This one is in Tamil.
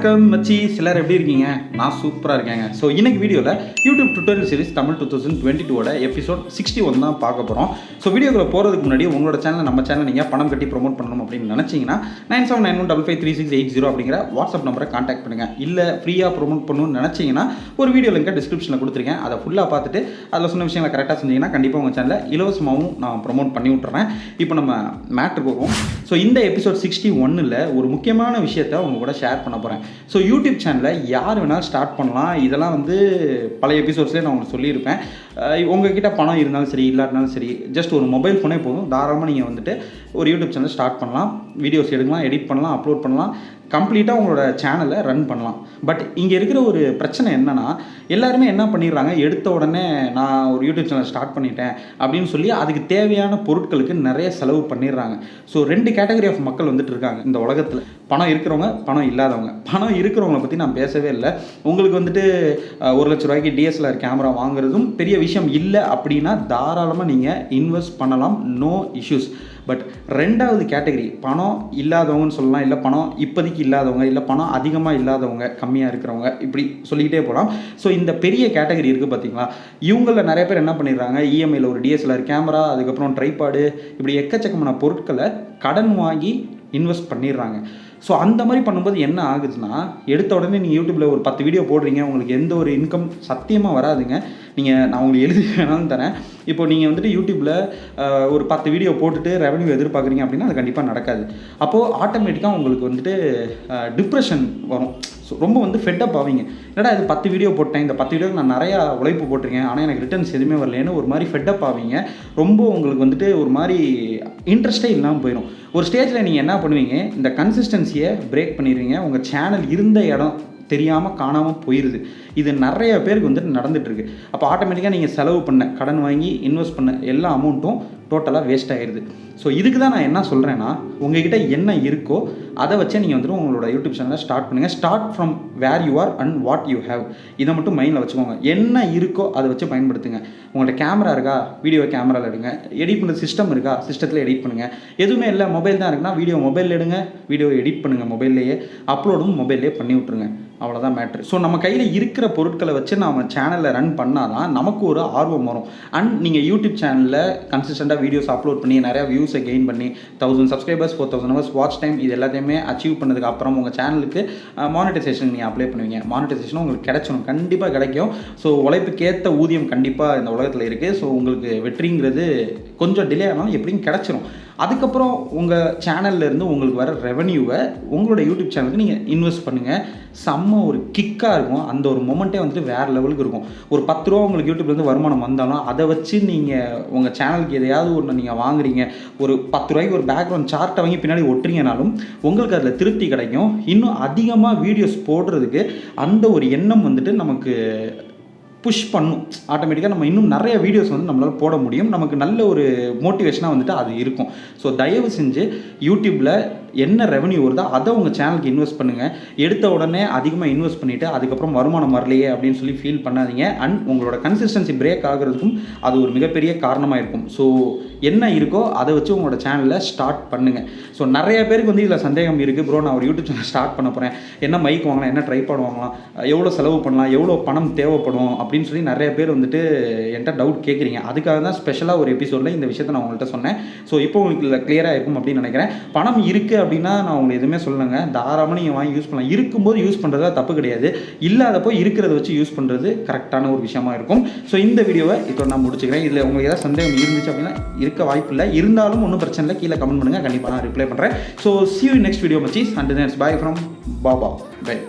வணக்கம் மச்சி, சிலர் எப்படி இருக்கீங்க? நான் சூப்பராக இருக்கேங்க. ஸோ இன்னைக்கு வீடியோவில் YouTube tutorial series Tamil 2022 episode 61 தான் பார்க்க போகிறோம். ஸோ வீடியோக்குள்ள போகிறதுக்கு முன்னாடி உங்களோட சேனல் நம்ம சேனல் நீங்கள் பணம் கட்டி ப்ரொமோட் பண்ணணும் அப்படின்னு நினச்சிங்கன்னா 9791553680 அப்படிங்கிற வாட்ஸ்அப் நம்பரை கான்டாக்ட் பண்ணுங்கள். இல்லை ஃப்ரீயாக ப்ரொமோட் பண்ணணும்னு நினச்சிங்கன்னா ஒரு வீடியோ லிங்கை டிஸ்கிரிப்ஷனில் கொடுத்துருக்கேன். அதை ஃபுல்லாக பார்த்துட்டு அதில் சொன்ன விஷயங்களை கரெக்டாக செஞ்சீங்கன்னா கண்டிப்பாக உங்கள் சேனலில் இலவசமாகவும் நான் ப்ரொமோட் பண்ணி விட்டுறேன். இப்போ நம்ம மேட்ருக்கு வருவோம். ஸோ இந்த எபிசோட் 61ல் ஒரு முக்கியமான விஷயத்தை உங்க கூட ஷேர் பண்ண போகிறேன். ஸோ யூடியூப் சேனலில் யார் வேணாலும் ஸ்டார்ட் பண்ணலாம். இதெல்லாம் பழைய எபிசோட்ஸ்லேயே நான் உங்களுக்கு சொல்லியிருப்பேன். உங்ககிட்ட பணம் இருந்தாலும் சரி இல்லாட்டினாலும் சரி, ஜஸ்ட் ஒரு மொபைல் ஃபோனே போதும், தாராளமாக நீங்கள் ஒரு யூடியூப் சேனல் ஸ்டார்ட் பண்ணலாம், வீடியோஸ் எடுக்கலாம், எடிட் பண்ணலாம், அப்லோட் பண்ணலாம், கம்ப்ளீட்டாக உங்களோட சேனலை ரன் பண்ணலாம். பட் இங்கே இருக்கிற ஒரு பிரச்சனை என்னென்னா, எல்லாருமே என்ன பண்ணிடுறாங்க, எடுத்த உடனே நான் ஒரு யூடியூப் சேனல் ஸ்டார்ட் பண்ணிட்டேன் அப்படின்னு சொல்லி அதுக்கு தேவையான பொருட்களுக்கு நிறைய செலவு பண்ணிடுறாங்க. ஸோ 2 கேட்டகரி ஆஃப் மக்கள் இருக்காங்க இந்த உலகத்தில். பணம் இருக்கிறவங்க, பணம் இல்லாதவங்க. பணம் இருக்கிறவங்களை பற்றி நான் பேசவே இல்லை. உங்களுக்கு 1 லட்ச ரூபாய்க்கு DSLR கேமரா வாங்குறதும் பெரிய விஷயம் இல்லை அப்படின்னா தாராளமாக நீங்கள் இன்வெஸ்ட் பண்ணலாம், நோ இஷ்யூஸ். பட் 2வது கேட்டகரி பணம் இல்லாதவங்கன்னு சொல்லலாம், இல்லை பணம் இப்போதைக்கு இல்லாதவங்க, இல்லை பணம் அதிகமாக இல்லாதவங்க, கம்மியாக இருக்கிறவங்க, இப்படி சொல்லிக்கிட்டே போகலாம். ஸோ இந்த பெரிய கேட்டகரி இருக்குது பார்த்தீங்களா, இவங்களில் நிறைய பேர் என்ன பண்ணிடுறாங்க, இஎம்ஐயில் ஒரு DSLR கேமரா, அதுக்கப்புறம் ட்ரைபாடு, இப்படி எக்கச்சக்கமான பொருட்களை கடன் வாங்கி இன்வெஸ்ட் பண்ணிடுறாங்க. ஸோ அந்த மாதிரி பண்ணும்போது என்ன ஆகுதுன்னா, எடுத்த உடனே நீங்கள் யூடியூப்பில் ஒரு 10 வீடியோ போடுறீங்க, உங்களுக்கு எந்த ஒரு இன்கம் சத்தியமாக வராதுங்க. நான் உங்களுக்கு எழுதி வேணாலும் தரேன். இப்போ நீங்கள் யூடியூப்பில் ஒரு 10 வீடியோ போட்டுட்டு ரெவன்யூ எதிர்பார்க்குறீங்க அப்படின்னா அது கண்டிப்பாக நடக்காது. அப்போது ஆட்டோமேட்டிக்காக உங்களுக்கு டிப்ரெஷன் வரும். ஸோ ரொம்ப ஃபெட்டப் ஆவீங்க. என்னடா இது 10 வீடியோ போட்டேன், இந்த 10 வீடியோக்கு நான் நிறையா உழைப்பு போட்டிருக்கேன், ஆனால் எனக்கு ரிட்டர்ன்ஸ் எதுவுமே வரலன்னு ஒரு மாதிரி ஃபெட்டப் ஆவீங்க. ரொம்ப உங்களுக்கு ஒரு மாதிரி இன்ட்ரெஸ்ட்டே இல்லாமல் போயிடும். ஒரு ஸ்டேஜில் நீங்கள் என்ன பண்ணுவீங்க, இந்த கன்சிஸ்டன்சியை பிரேக் பண்ணிடுவீங்க. உங்கள் சேனல் இருந்த இடம் தெரியாமல் காணாமல் போயிடுது. இது நிறைய பேருக்கு நடந்துகிட்ருக்கு. அப்போ ஆட்டோமேட்டிக்காக நீங்கள் செலவு பண்ண, கடன் வாங்கி இன்வெஸ்ட் பண்ண எல்லா அமௌண்ட்டும் டோட்டலாக வேஸ்ட் ஆகிடுது. ஸோ இதுக்கு தான் நான் என்ன சொல்கிறேன்னா, உங்ககிட்ட என்ன இருக்கோ அதை வச்சே நீங்கள் உங்களோட யூடியூப் சேனலை ஸ்டார்ட் பண்ணுங்கள். Start from where you are and what you have. இதை மட்டும் மைண்டில் வச்சுக்கோங்க. என்ன இருக்கோ அதை வச்சு பயன்படுத்துங்க. உங்கள்கிட்ட கேமரா இருக்கா, வீடியோ கேமராவில் எடுங்க. எடிட் பண்ணுற சிஸ்டம் இருக்கா, சிஸ்டத்தில் எடிட் பண்ணுங்கள். எதுவுமே இல்லை, மொபைல் தான் இருக்குன்னா வீடியோ மொபைலில் எடுங்க, வீடியோ எடிட் பண்ணுங்கள் மொபைல்லையே, அப்லோடும் மொபைல்லையே பண்ணி விட்ருங்க. அவ்வளோதான் மேட்ரு. ஸோ நம்ம கையில் இருக்கிற பொருட்களை வச்சு நம்ம சேனலில் ரன் பண்ணால் தான் நமக்கு ஒரு ஆர்வம் வரும். அண்ட் நீங்கள் யூடியூப் சேனலில் கன்சிஸ்டண்ட்டாக வீடியோஸ் அப்லோட் பண்ணி நிறையா வியூஸை கெயின் பண்ணி 1000 சப்ஸ்கிரைபர்ஸ் 4000 ஹவர்ஸ் வாட்ச் டைம் இது எல்லாத்தையுமே அச்சீவ் பண்ணதுக்கு அப்புறம் உங்கள் சேனலுக்கு மானிட்டைசேஷன் நீங்கள் அப்ளை பண்ணுவீங்க. மானிட்டைசேஷனும் உங்களுக்கு கிடைச்சிடும், கண்டிப்பாக கிடைக்கும். ஸோ உழைப்புக்கேற்ற ஊதியம் கண்டிப்பாக இந்த உலகத்தில் இருக்குது. ஸோ உங்களுக்கு வெற்றிங்கிறது கொஞ்சம் டிலே ஆனாலும் எப்படியும் கிடைச்சிரும். அதுக்கப்புறம் உங்கள் சேனல்லேருந்து உங்களுக்கு வர ரெவன்யூவை உங்களோட யூடியூப் சேனலுக்கு நீங்கள் இன்வெஸ்ட் பண்ணுங்கள். செம்ம ஒரு கிக்காக இருக்கும். அந்த ஒரு மொமெண்ட்டே வேறு லெவலுக்கு இருக்கும். ஒரு 10 ரூபா உங்களுக்கு யூடியூப்லேருந்து வருமானம் வந்தாலும் அதை வச்சு நீங்கள் உங்கள் சேனலுக்கு எதையாவது ஒன்று நீங்கள் வாங்குறீங்க, ஒரு 10 ரூபாய்க்கு ஒரு பேக்ரவுண்ட் சார்ட்டை வாங்கி பின்னாடி ஒட்டுறீங்கனாலும் உங்களுக்கு அதில் திருப்தி கிடைக்கும். இன்னும் அதிகமாக வீடியோஸ் போடுறதுக்கு அந்த ஒரு எண்ணம் நமக்கு புஷ் பண்ணும். ஆட்டோமேட்டிக்காக நம்ம இன்னும் நிறைய வீடியோஸ் நம்மளால் போட முடியும். நமக்கு நல்ல ஒரு மோட்டிவேஷனாக அது இருக்கும். ஸோ தயவு செஞ்சு யூடியூப்பில் என்ன ரெவன்யூ வருதோ அதை உங்கள் சேனலுக்கு இன்வெஸ்ட் பண்ணுங்கள். எடுத்த உடனே அதிகமாக இன்வெஸ்ட் பண்ணிவிட்டு அதுக்கப்புறம் வருமானம் வரலையே அப்படின்னு சொல்லி ஃபீல் பண்ணாதீங்க. அண்ட் உங்களோட கன்சிஸ்டன்சி பிரேக் ஆகிறதுக்கும் அது ஒரு மிகப்பெரிய காரணமாக இருக்கும். ஸோ என்ன இருக்கோ அதை வச்சு உங்களோட சேனலில் ஸ்டார்ட் பண்ணுங்கள். ஸோ நிறைய பேருக்கு இதில் சந்தேகம் இருக்குது. ப்ரோ, நான் ஒரு யூடியூப் சேனல் ஸ்டார்ட் பண்ண போகிறேன், என்ன மைக் வாங்கலாம், என்ன ட்ரைபாட் வாங்கலாம், எவ்வளோ செலவு பண்ணலாம், எவ்வளோ பணம் தேவைப்படும் அப்படின்னு சொல்லி நிறைய பேர் என்கிட்ட டவுட் கேட்குறீங்க. அதுக்காக தான் ஸ்பெஷலாக ஒரு எபிசோடில் இந்த விஷயத்தை நான் உங்கள்கிட்ட சொன்னேன். ஸோ இப்போ உங்களுக்கு கிளியராக இருக்கும் அப்படின்னு நினைக்கிறேன். பணம் இருக்குது அப்படின்னா நான் உங்களுக்கு எதுவுமே சொல்லலைங்க. தாராளமாக நீங்கள் வாங்கி யூஸ் பண்ணலாம். இருக்கும்போது யூஸ் பண்ணுறதா தப்பு கிடையாது, இல்லாதப்போ இருக்கிறத வச்சு யூஸ் பண்ணுறது கரெக்டான ஒரு விஷயமா இருக்கும். ஸோ இந்த வீடியோவை இதோட நான் முடிச்சுக்கிறேன். இதில் உங்களுக்கு ஏதாவது சந்தேகம் இருந்துச்சு அப்படின்னா இருக்க வாய்ப்பு இல்லை, இருந்தாலும் ஒன்றும் பிரச்சனை இல்லை, கீழே கமெண்ட் பண்ணுங்கள், கண்டிப்பாக நான் ரிப்ளை பண்ணுறேன். So see you next video மச்சீஸ். Until then, bye from Baba. Bye.